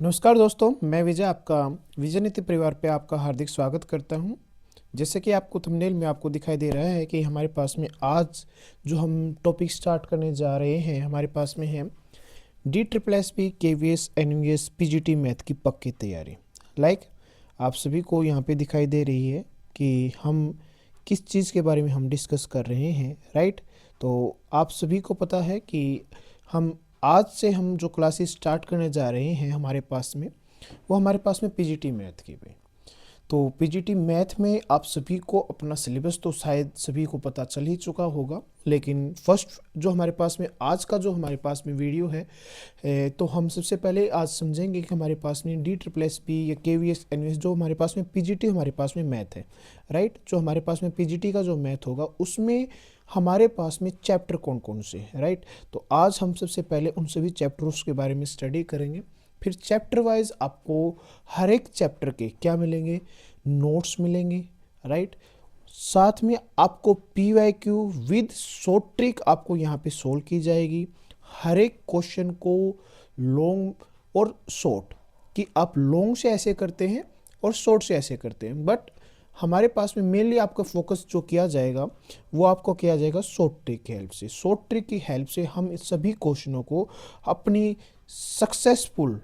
नमस्कार दोस्तों, मैं विजय आपका विजय नीति परिवार पे आपका हार्दिक स्वागत करता हूं। जैसे कि आपको थंबनेल में आपको दिखाई दे रहा है कि हमारे पास में आज जो हम टॉपिक स्टार्ट करने जा रहे हैं, हमारे पास में है DSSP KVS NVS PGT math की पक्की तैयारी। आप सभी को यहाँ पे दिखाई दे रही है कि हम किस चीज़ के बारे में हम डिस्कस कर रहे हैं, राइट। तो आप सभी को पता है कि हम आज से हम जो क्लासेस स्टार्ट करने जा रहे हैं हमारे पास में, वो हमारे पास में पीजीटी मैथ की भी। तो पीजीटी मैथ में आप सभी को अपना सिलेबस तो शायद सभी को पता चल ही चुका होगा, लेकिन फर्स्ट जो हमारे पास में आज का जो हमारे पास में वीडियो है, तो हम सबसे पहले आज समझेंगे कि हमारे पास में DSSP या KVS NVS जो हमारे पास में पीजीटी हमारे पास में मैथ है, राइट। जो हमारे पास में पीजीटी का जो मैथ होगा उसमें हमारे पास में चैप्टर कौन कौन से हैं, राइट। तो आज हम सबसे पहले उन सभी चैप्टर्स के बारे में स्टडी करेंगे। फिर चैप्टर वाइज आपको हर एक चैप्टर के क्या मिलेंगे, नोट्स मिलेंगे, राइट। साथ में आपको PYQ विद शॉर्ट ट्रिक आपको यहाँ पे सोल्व की जाएगी। हर एक क्वेश्चन को लॉन्ग और शॉर्ट, कि आप लॉन्ग से ऐसे करते हैं और शॉर्ट से ऐसे करते हैं, बट हमारे पास में मेनली आपका फोकस जो किया जाएगा वो आपको किया जाएगा शॉर्ट ट्रिक की हेल्प से। शॉर्ट ट्रिक की हेल्प से हम इस सभी क्वेश्चनों को अपनी सक्सेसफुल,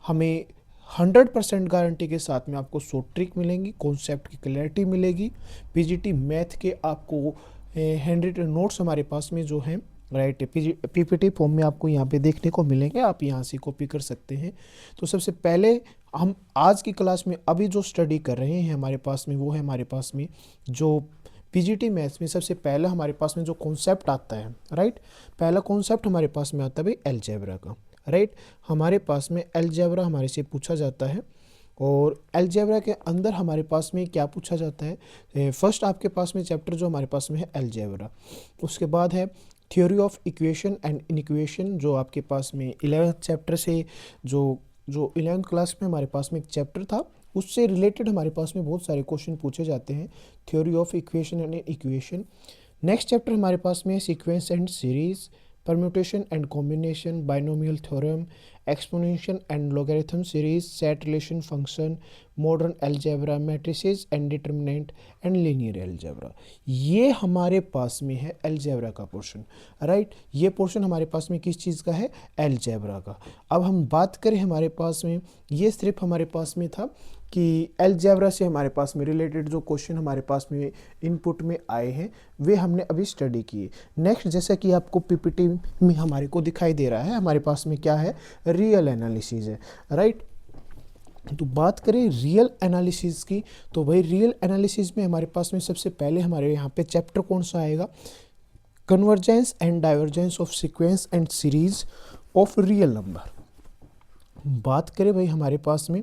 हमें 100% गारंटी के साथ में आपको शॉर्ट ट्रिक मिलेंगी, कॉन्सेप्ट की क्लैरिटी मिलेगी। पीजीटी मैथ के आपको हैंड रिटन नोट्स हमारे पास में जो हैं, राइट, PPT फॉर्म में आपको यहाँ पे देखने को मिलेंगे, आप यहाँ से कॉपी कर सकते हैं। तो सबसे पहले हम आज की क्लास में अभी जो स्टडी कर रहे हैं हमारे पास में, वो है हमारे पास में जो पीजीटी मैथ्स में सबसे पहला हमारे पास में जो कॉन्सेप्ट आता है, राइट। पहला कॉन्सेप्ट हमारे पास में आता है भाई अलजेब्रा का, राइट। हमारे पास में अलजेब्रा हमारे से पूछा जाता है, और अलजेब्रा के अंदर हमारे पास में क्या पूछा जाता है। फर्स्ट आपके पास में चैप्टर जो हमारे पास में है अलजेब्रा, उसके बाद है theory of equation and inequation, जो आपके पास में 11th चैप्टर से जो 11th क्लास में हमारे पास में एक चैप्टर था, उससे रिलेटेड हमारे पास में बहुत सारे क्वेश्चन पूछे जाते हैं, theory of equation and equation. Next chapter हमारे पास में sequence and series, permutation and combination, binomial theorem, exponential and logarithm series, set relation function, modern algebra, matrices and determinant and linear algebra. ये हमारे पास में है अलजेब्रा का portion, right. ये पोर्शन हमारे पास में किस चीज़ का है, अलजेब्रा का। अब हम बात करें हमारे पास में, ये सिर्फ हमारे पास में था कि अलजेब्रा से हमारे पास में रिलेटेड जो क्वेश्चन हमारे पास में इनपुट में आए हैं वे हमने अभी स्टडी किए। नेक्स्ट, जैसा कि आपको पीपीटी में हमारे को दिखाई दे रहा है, हमारे पास में क्या है, रियल एनालिसिस है, राइट। तो बात करें रियल एनालिसिस की, तो भाई रियल एनालिसिस में हमारे पास में सबसे पहले हमारे यहाँ पे चैप्टर कौन सा आएगा, convergence and divergence of sequence and series of real number. बात करें भाई हमारे पास में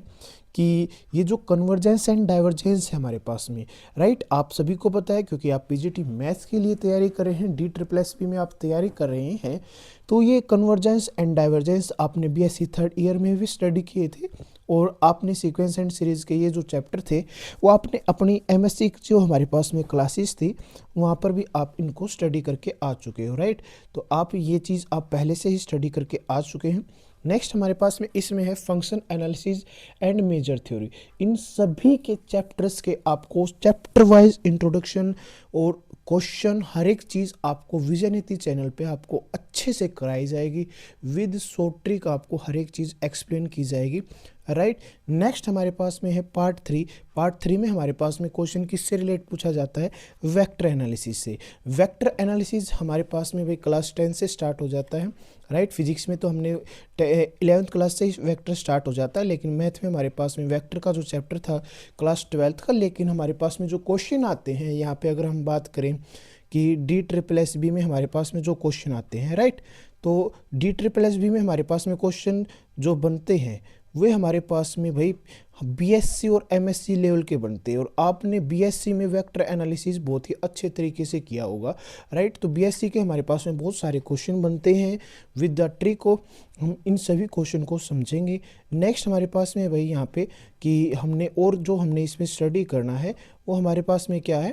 कि ये जो कन्वर्जेंस एंड डाइवर्जेंस है हमारे पास में, राइट, आप सभी को पता है क्योंकि आप पीजीटी मैथ्स के लिए तैयारी कर रहे हैं, DSSP में आप तैयारी कर रहे हैं, तो ये कन्वर्जेंस एंड डाइवर्जेंस आपने BSc 3rd ईयर में भी स्टडी किए थे, और आपने सीक्वेंस एंड सीरीज़ के ये जो चैप्टर थे वो आपने अपनी MSc जो हमारे पास में क्लासेस थी वहाँ पर भी आप इनको स्टडी करके आ चुके हो, राइट। तो आप ये चीज़ आप पहले से ही स्टडी करके आ चुके हैं। नेक्स्ट हमारे पास में इसमें है function analysis and measure theory. इन सभी के चैप्टर्स के आपको चैप्टर वाइज इंट्रोडक्शन और क्वेश्चन हर एक चीज़ आपको विजय नीति चैनल पे आपको अच्छे से कराई जाएगी, विद शॉर्ट ट्रिक आपको हर एक चीज़ एक्सप्लेन की जाएगी, राइट। नेक्स्ट हमारे पास में है पार्ट 3। पार्ट 3 में हमारे पास में क्वेश्चन किससे रिलेट पूछा जाता है, वेक्टर एनालिसिस से। वेक्टर एनालिसिस हमारे पास में भाई क्लास 10 से स्टार्ट हो जाता है, राइट। फिजिक्स में तो हमने 11th क्लास से ही वेक्टर स्टार्ट हो जाता है, लेकिन मैथ में हमारे पास में वेक्टर का जो चैप्टर था क्लास 12th का। लेकिन हमारे पास में जो क्वेश्चन आते हैं यहाँ पे, अगर हम बात करें कि DSSP में हमारे पास में जो क्वेश्चन आते हैं, राइट, तो DSSP में हमारे पास में क्वेश्चन जो बनते हैं वे हमारे पास में भाई BSc और MSc लेवल के बनते हैं, और आपने BSc में वेक्टर एनालिसिस बहुत ही अच्छे तरीके से किया होगा, राइट। तो BSc के हमारे पास में बहुत सारे क्वेश्चन बनते हैं, विद द ट्रिक ऑफ हम इन सभी क्वेश्चन को समझेंगे। नेक्स्ट हमारे पास में भाई यहाँ पे कि हमने और जो हमने इसमें स्टडी करना है वो हमारे पास में क्या है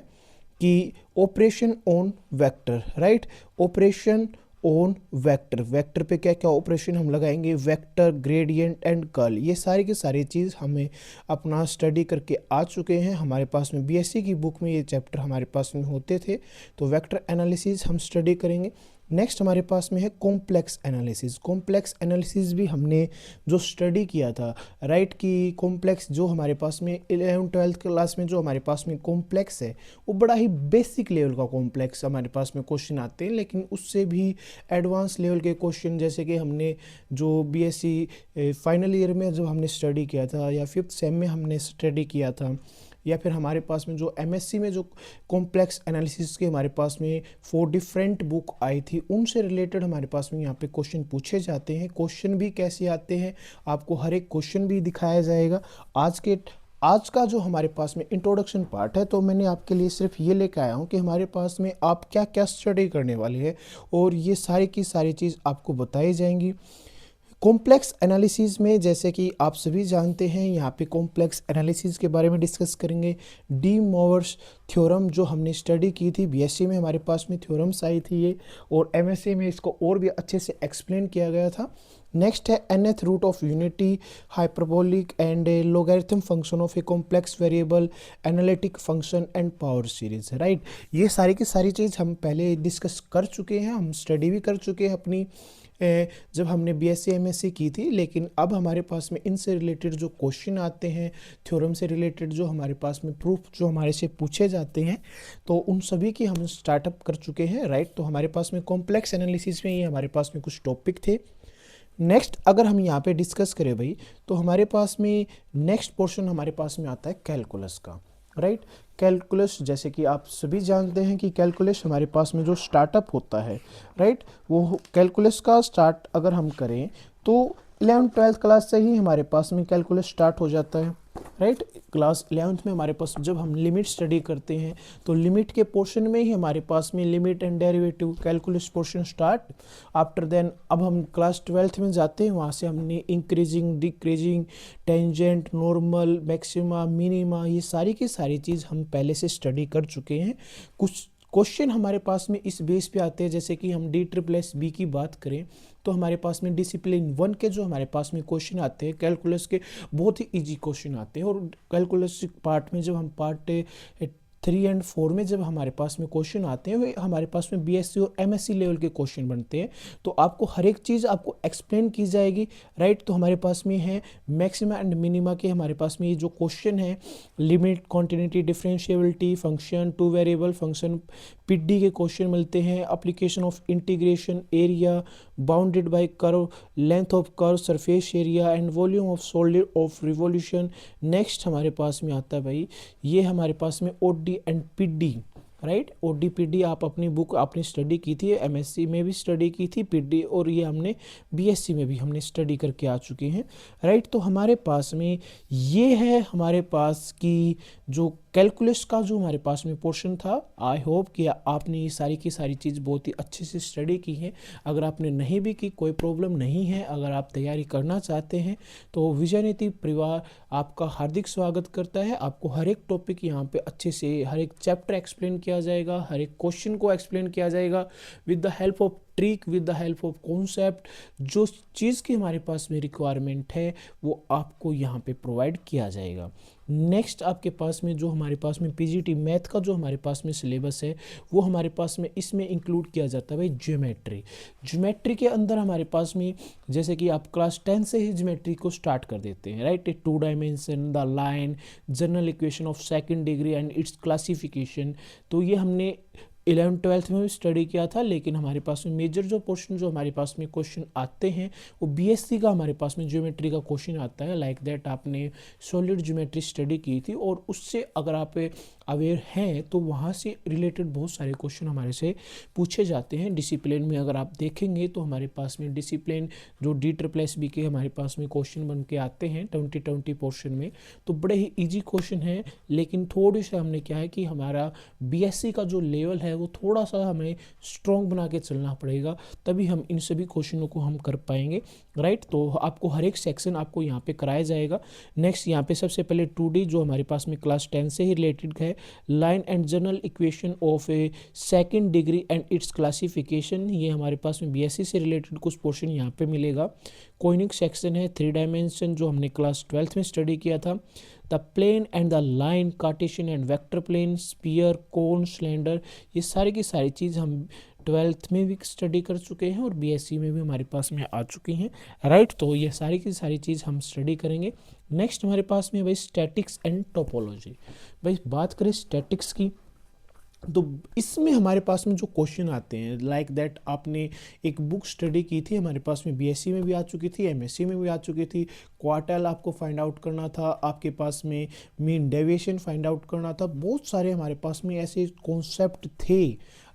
कि operation on vector, right, operation on vector. Vector पे क्या क्या ऑपरेशन हम लगाएंगे, वेक्टर, ग्रेडियंट एंड कर्ल, ये सारी की सारी चीज़ हमें अपना स्टडी करके आ चुके हैं। हमारे पास में बीएससी की बुक में ये चैप्टर हमारे पास में होते थे। तो वेक्टर एनालिसिस हम स्टडी करेंगे। नेक्स्ट हमारे पास में है कॉम्प्लेक्स एनालिसिस। कॉम्प्लेक्स एनालिसिस भी हमने जो स्टडी किया था, राइट, कि कॉम्प्लेक्स जो हमारे पास में 11th-12th क्लास में जो हमारे पास में कॉम्प्लेक्स है वो बड़ा ही बेसिक लेवल का कॉम्प्लेक्स हमारे पास में क्वेश्चन आते हैं, लेकिन उससे भी एडवांस लेवल के क्वेश्चन, जैसे कि हमने जो बीएससी फाइनल ईयर में जो हमने स्टडी किया था या 5th सेम में हमने स्टडी किया था, या फिर हमारे पास में जो एमएससी में जो कॉम्प्लेक्स एनालिसिस के हमारे पास में 4 डिफरेंट बुक आई थी, उनसे रिलेटेड हमारे पास में यहाँ पे क्वेश्चन पूछे जाते हैं। क्वेश्चन भी कैसे आते हैं आपको हर एक क्वेश्चन भी दिखाया जाएगा। आज का जो हमारे पास में इंट्रोडक्शन पार्ट है, तो मैंने आपके लिए सिर्फ ये लेकर आया हूँ कि हमारे पास में आप क्या क्या स्टडी करने वाले हैं, और ये सारी की सारी चीज़ आपको बताई जाएंगी। कॉम्प्लेक्स एनालिसिस में जैसे कि आप सभी जानते हैं, यहाँ पे कॉम्प्लेक्स एनालिसिस के बारे में डिस्कस करेंगे। डी मोवर्स थ्योरम जो हमने स्टडी की थी, बीएससी में हमारे पास में थ्योरम्स आई थी ये, और एमएससी में इसको और भी अच्छे से एक्सप्लेन किया गया था। नेक्स्ट है nth root of unity, hyperbolic and logarithm function of a complex variable, analytic function and power series, right. ये सारी की सारी चीज़ हम पहले डिस्कस कर चुके हैं, हम स्टडी भी कर चुके हैं अपनी जब हमने बीएससी एमएससी की थी। लेकिन अब हमारे पास में इनसे रिलेटेड जो क्वेश्चन आते हैं, थ्योरम से रिलेटेड जो हमारे पास में प्रूफ जो हमारे से पूछे जाते हैं, तो उन सभी की हम स्टार्टअप कर चुके हैं, राइट। तो हमारे पास में कॉम्प्लेक्स एनालिसिस में ये हमारे पास में कुछ टॉपिक थे। नेक्स्ट अगर हम यहाँ पे डिस्कस करें भाई, तो हमारे पास में नेक्स्ट पोर्शन हमारे पास में आता है कैलकुलस का, राइट। कैलकुलस, जैसे कि आप सभी जानते हैं कि कैलकुलस हमारे पास में जो स्टार्टअप होता है, राइट, वो कैलकुलस का स्टार्ट अगर हम करें तो 11th-12th क्लास से ही हमारे पास में कैलकुलस स्टार्ट हो जाता है, राइट। क्लास 11th में हमारे पास जब हम लिमिट स्टडी करते हैं, तो लिमिट के पोर्शन में ही हमारे पास में limit and derivative calculus portion start. After then अब हम क्लास 12th में जाते हैं, वहाँ से हमने increasing, decreasing, tangent, normal, maxima, minima, ये सारी की सारी चीज़ हम पहले से स्टडी कर चुके हैं। कुछ क्वेश्चन हमारे पास में इस बेस पे आते हैं, जैसे कि हम DSSB की बात करें तो हमारे पास में डिसिप्लिन 1 के जो हमारे पास में क्वेश्चन आते हैं कैलकुलस के, बहुत ही इजी क्वेश्चन आते हैं। और कैलकुलस पार्ट में जब हम पार्ट 3 एंड 4 में जब हमारे पास में क्वेश्चन आते हैं, वे हमारे पास में बीएससी और एमएससी लेवल के क्वेश्चन बनते हैं। तो आपको हर एक चीज़ आपको एक्सप्लेन की जाएगी, राइट। तो हमारे पास में है मैक्सिमा एंड मिनिमा के हमारे पास में ये जो क्वेश्चन है, limit, continuity, differentiability, function, two variable function, PD के क्वेश्चन मिलते हैं। Application of integration, area bounded by curve, length of curve, surface area and volume of solid of revolution. Next हमारे पास में आता है भाई, ये हमारे पास में OD and PD, right. OD PD आप अपनी बुक आपने स्टडी की थी, एमएससी में भी स्टडी की थी पीडी, और ये हमने बीएससी में भी हमने स्टडी करके आ चुके हैं, राइट। तो हमारे पास में ये है हमारे पास की जो कैलकुलस का जो हमारे पास में पोर्शन था। आई होप कि आपने ये सारी की सारी चीज़ बहुत ही अच्छे से स्टडी की है। अगर आपने नहीं भी की कोई प्रॉब्लम नहीं है, अगर आप तैयारी करना चाहते हैं तो विजय नीति परिवार आपका हार्दिक स्वागत करता है। आपको हर एक टॉपिक यहाँ पे अच्छे से हर एक चैप्टर एक्सप्लेन किया जाएगा, हर एक क्वेश्चन को एक्सप्लेन किया जाएगा with the help of trick, with the help of concept. जो चीज़ की हमारे पास में रिक्वायरमेंट है वो आपको यहाँ पे प्रोवाइड किया जाएगा। नेक्स्ट आपके पास में जो हमारे पास में पीजीटी मैथ का जो हमारे पास में सिलेबस है, वो हमारे पास में इसमें इंक्लूड किया जाता है भाई ज्योमेट्री। ज्योमेट्री के अंदर हमारे पास में जैसे कि आप क्लास 10 से ही ज्योमेट्री को स्टार्ट कर देते हैं, right. 2 dimension, the line, general equation of second degree and it's classification. तो ये हमने 11th-12th में भी स्टडी किया था, लेकिन हमारे पास में मेजर जो पोर्शन जो हमारे पास में क्वेश्चन आते हैं वो बीएससी का हमारे पास में ज्योमेट्री का क्वेश्चन आता है। लाइक दैट आपने सॉलिड ज्योमेट्री स्टडी की थी, और उससे अगर आप अवेयर हैं तो वहाँ से रिलेटेड बहुत सारे क्वेश्चन हमारे से पूछे जाते हैं। डिसिप्लिन में अगर आप देखेंगे तो हमारे पास में डिसिप्लिन जो DSSB के हमारे पास में क्वेश्चन बन के आते हैं 2020 पोर्शन में, तो बड़े ही ईजी क्वेश्चन हैं। लेकिन थोड़ी सा हमने क्या है कि हमारा बीएससी का जो लेवल है वो थोड़ा सा हमें स्ट्रॉन्ग बना के चलना पड़ेगा, तभी हम इन सभी क्वेश्चनों को हम कर पाएंगे, राइट। तो आपको हर एक सेक्शन आपको यहाँ पे कराया जाएगा। नेक्स्ट यहाँ पे सबसे पहले 2D जो हमारे पास में क्लास 10 से ही रिलेटेड है, line and general equation of A second degree and it's classification, ये हमारे पास में बीएससी से रिलेटेड कुछ पोर्शन यहाँ पे मिलेगा। कोनिक सेक्शन है, 3 डायमेंशन जो हमने क्लास 12th में स्टडी किया था। The plane and the line, cartesian and vector plane, sphere, cone, cylinder, ये सारी की सारी चीज़ हम 12th में भी स्टडी कर चुके हैं और बीएससी में भी हमारे पास में आ चुकी हैं, राइट। तो ये सारी की सारी चीज़ हम स्टडी करेंगे। नेक्स्ट हमारे पास में भाई स्टैटिक्स एंड टोपोलॉजी। भाई बात करें स्टैटिक्स की, तो इसमें हमारे पास में जो क्वेश्चन आते हैं लाइक दैट, आपने एक बुक स्टडी की थी, हमारे पास में बीएससी में भी आ चुकी थी, एमएससी में भी आ चुकी थी। क्वार्टाइल आपको फाइंड आउट करना था, आपके पास में मीन डेविएशन फाइंड आउट करना था। बहुत सारे हमारे पास में ऐसे कॉन्सेप्ट थे,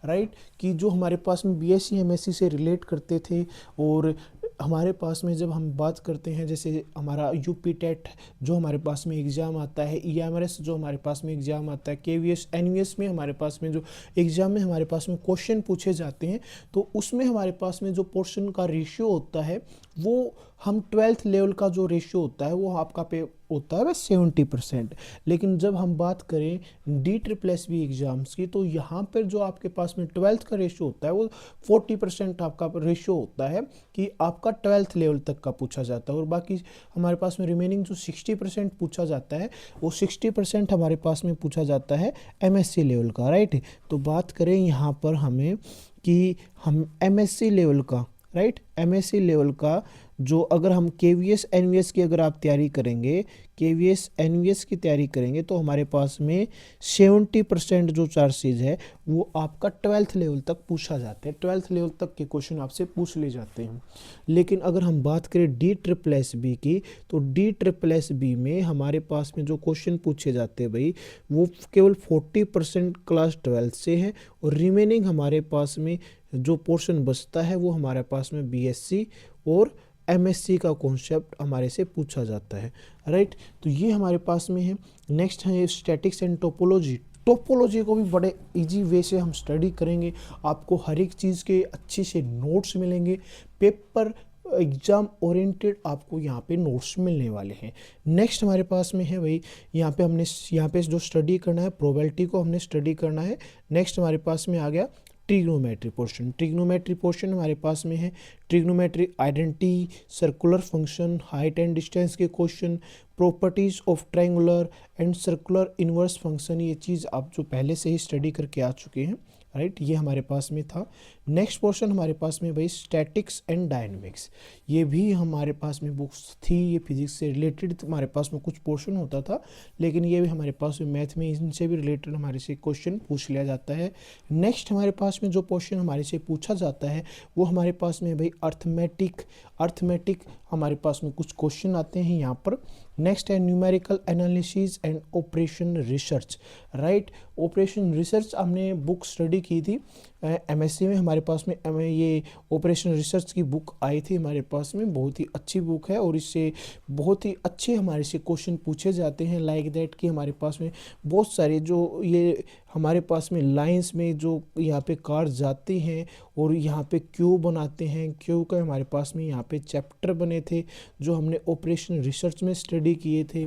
राइट, कि जो हमारे पास में बीएससी एमएससी से रिलेट करते थे। और हमारे पास में जब हम बात करते हैं, जैसे हमारा यूपी टेट जो हमारे पास में एग्ज़ाम आता है, ईएमआरएस जो हमारे पास में एग्ज़ाम आता है, केवीएस एनवीएस में हमारे पास में जो एग्ज़ाम में हमारे पास में क्वेश्चन पूछे जाते हैं, तो उसमें हमारे पास में जो पोर्शन का रेशियो होता है वो हम 12th लेवल का जो रेशियो होता है वो आपका पे होता है बस 70%। लेकिन जब हम बात करें DSSB एग्ज़ाम्स की, तो यहाँ पर जो आपके पास में 12th का रेशियो होता है वो 40% आपका रेशियो होता है कि आपका 12th लेवल तक का पूछा जाता है। और बाकी हमारे पास में रिमेनिंग जो 60% पूछा जाता है वो 60% हमारे पास में पूछा जाता है MSc लेवल का, राइट। तो बात करें यहाँ पर हमें कि हम MSc लेवल का, राइट, MSc लेवल का जो अगर हम KVS NVS की अगर आप तैयारी करेंगे, KVS NVS की तैयारी करेंगे, तो हमारे पास में 70% जो चार्जेज है वो आपका 12th लेवल तक पूछा जाता है। 12th लेवल तक के क्वेश्चन आपसे पूछ ले जाते हैं। लेकिन अगर हम बात करें DSSB की, तो DSSB में हमारे पास में जो क्वेश्चन पूछे जाते हैं भाई, वो केवल 40% क्लास 12th से है और रिमेनिंग हमारे पास में जो पोर्शन बचता है वो हमारे पास में BSc और MSc का कॉन्सेप्ट हमारे से पूछा जाता है, राइट। तो ये हमारे पास में है। नेक्स्ट है स्टैटिक्स एंड टोपोलॉजी। टोपोलॉजी को भी बड़े इजी वे से हम स्टडी करेंगे, आपको हर एक चीज़ के अच्छे से नोट्स मिलेंगे, पेपर एग्जाम ओरिएंटेड आपको यहाँ पे नोट्स मिलने वाले हैं। नेक्स्ट हमारे पास में है भाई, यहाँ पे जो स्टडी करना है प्रोबेबिलिटी को हमने स्टडी करना है। नेक्स्ट हमारे पास में आ गया ट्रिग्नोमेट्री पोर्शन। ट्रिग्नोमेट्री पोर्शन हमारे पास में है trigonometry identity, circular function, height and distance के question, properties of triangular and circular inverse function, ये चीज़ आप जो पहले से ही स्टडी करके आ चुके हैं, राइट, ये हमारे पास में था। नेक्स्ट पोर्शन हमारे पास में भाई स्टैटिक्स एंड डायनेमिक्स, ये भी हमारे पास में बुक्स थी, ये फिजिक्स से रिलेटेड हमारे पास में कुछ पोर्शन होता था, लेकिन ये भी हमारे पास में मैथ में इनसे भी रिलेटेड हमारे से क्वेश्चन पूछ लिया जाता है। नेक्स्ट हमारे पास में जो क्वेश्चन हमारे से पूछा जाता है वो हमारे पास में भाई अर्थमेटिक हमारे पास में कुछ क्वेश्चन आते हैं यहाँ पर। नेक्स्ट है numerical analysis and operation research, right. Operation research हमने बुक स्टडी की थी MSc में, हमारे पास में ये ऑपरेशन रिसर्च की बुक आई थी हमारे पास में, बहुत ही अच्छी बुक है और इससे बहुत ही अच्छे हमारे से क्वेश्चन पूछे जाते हैं लाइक दैट कि हमारे पास में बहुत सारे जो ये हमारे पास में लाइंस में जो यहाँ पे कार जाती हैं और यहाँ पे क्यू बनाते हैं, क्यू का हमारे पास में यहाँ पे चैप्टर बने थे जो हमने ऑपरेशन रिसर्च में स्टडी किए थे,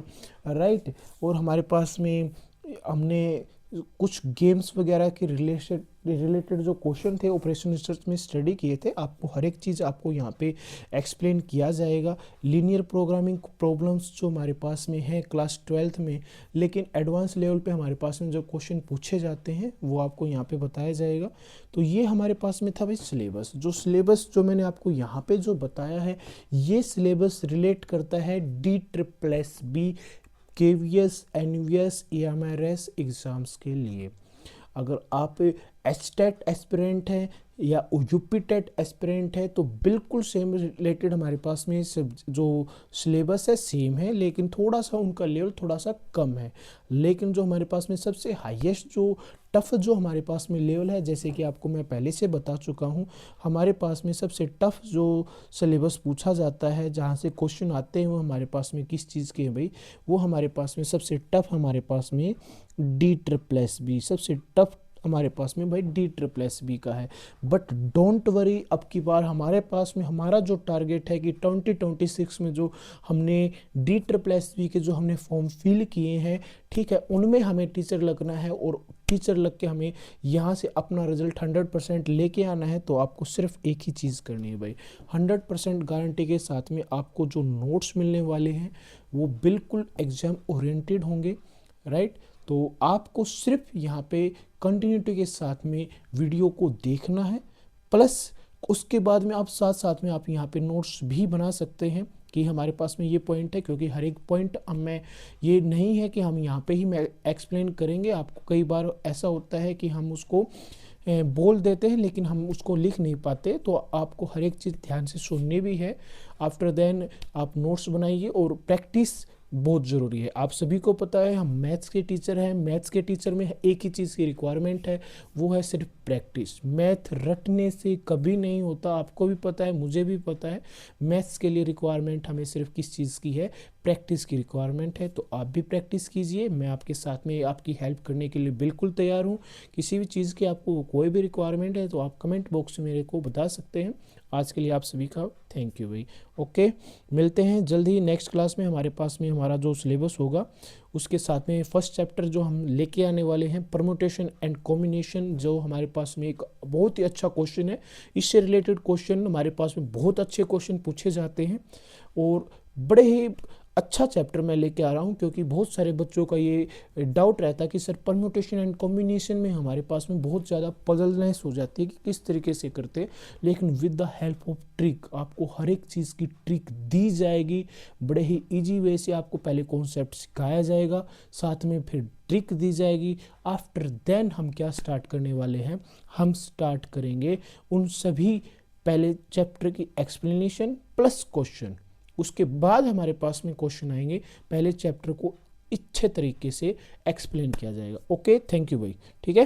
राइट। और हमारे पास में हमने कुछ गेम्स वगैरह के रिलेटेड जो क्वेश्चन थे ऑपरेशन रिसर्च में स्टडी किए थे। आपको हर एक चीज़ आपको यहाँ पे एक्सप्लेन किया जाएगा। लीनियर प्रोग्रामिंग प्रॉब्लम्स जो हमारे पास में है क्लास 12th में, लेकिन एडवांस लेवल पे हमारे पास में जो क्वेश्चन पूछे जाते हैं वो आपको यहाँ पे बताया जाएगा। तो ये हमारे पास में था भाई सिलेबस। जो सिलेबस जो मैंने आपको यहाँ पे जो बताया है, ये सिलेबस रिलेट करता है DSSB, KVS NVS EMRS exams के लिए। अगर आप एचटेट एस्पिरेंट हैं या यूपी टेट एस्पिरेंट है तो बिल्कुल सेम रिलेटेड हमारे पास में जो सिलेबस है सेम है, लेकिन थोड़ा सा उनका लेवल थोड़ा सा कम है। लेकिन जो हमारे पास में सबसे हाईएस्ट जो टफ जो हमारे पास में लेवल है, जैसे कि आपको मैं पहले से बता चुका हूँ, हमारे पास में सबसे टफ जो सिलेबस पूछा जाता है, जहाँ से क्वेश्चन आते हैं वो हमारे पास में किस चीज़ के हैं भाई, वो हमारे पास में सबसे टफ हमारे पास में DSSB सबसे टफ हमारे पास में भाई DSSB का है। बट डोंट वरी, अब की बार हमारे पास में हमारा जो टारगेट है कि 2026 में जो हमने DSSB के जो हमने फॉर्म फिल किए हैं, ठीक है, उनमें हमें टीचर लगना है और टीचर लग के हमें यहाँ से अपना रिजल्ट 100% लेके आना है। तो आपको सिर्फ एक ही चीज़ करनी है भाई, 100% गारंटी के साथ में आपको जो नोट्स मिलने वाले हैं वो बिल्कुल एग्जाम ओरिएंटेड होंगे, राइट। तो आपको सिर्फ यहाँ पे कंटिन्यूटी के साथ में वीडियो को देखना है, प्लस उसके बाद में आप साथ साथ में आप यहाँ पे नोट्स भी बना सकते हैं कि हमारे पास में ये पॉइंट है, क्योंकि हर एक पॉइंट मैं ये नहीं है कि हम यहाँ पे ही मैं एक्सप्लेन करेंगे। आपको कई बार ऐसा होता है कि हम उसको बोल देते हैं लेकिन हम उसको लिख नहीं पाते, तो आपको हर एक चीज़ ध्यान से सुननी भी है। आफ्टर देन आप नोट्स बनाइए और प्रैक्टिस बहुत ज़रूरी है। आप सभी को पता है हम मैथ्स के टीचर हैं, मैथ्स के टीचर में एक ही चीज़ की रिक्वायरमेंट है, वो है सिर्फ प्रैक्टिस। मैथ रटने से कभी नहीं होता, आपको भी पता है, मुझे भी पता है। मैथ्स के लिए रिक्वायरमेंट हमें सिर्फ किस चीज़ की है, प्रैक्टिस की रिक्वायरमेंट है। तो आप भी प्रैक्टिस कीजिए, मैं आपके साथ में आपकी हेल्प करने के लिए बिल्कुल तैयार हूँ। किसी भी चीज़ की आपको कोई भी रिक्वायरमेंट है तो आप कमेंट बॉक्स में मेरे को बता सकते हैं। आज के लिए आप सभी का थैंक यू भाई। ओके, मिलते हैं जल्द ही नेक्स्ट क्लास में। हमारे पास में हमारा जो सिलेबस होगा उसके साथ में फर्स्ट चैप्टर जो हम लेके आने वाले हैं, परम्यूटेशन एंड कॉम्बिनेशन, जो हमारे पास में एक बहुत ही अच्छा क्वेश्चन है। इससे रिलेटेड क्वेश्चन हमारे पास में बहुत अच्छे क्वेश्चन पूछे जाते हैं और बड़े ही अच्छा चैप्टर मैं लेके आ रहा हूँ, क्योंकि बहुत सारे बच्चों का ये डाउट रहता है कि सर परम्यूटेशन एंड कॉम्बिनेशन में हमारे पास में बहुत ज़्यादा पजलनेस हो जाती है कि किस तरीके से करते हैं। लेकिन with the help of trick आपको हर एक चीज़ की ट्रिक दी जाएगी, बड़े ही इजी वे से आपको पहले कॉन्सेप्ट सिखाया जाएगा, साथ में फिर ट्रिक दी जाएगी। आफ्टर देन हम क्या स्टार्ट करने वाले हैं, हम स्टार्ट करेंगे उन सभी पहले चैप्टर की एक्सप्लेनेशन प्लस क्वेश्चन। उसके बाद हमारे पास में क्वेश्चन आएंगे, पहले चैप्टर को अच्छे तरीके से एक्सप्लेन किया जाएगा। ओके, थैंक यू भाई, ठीक है।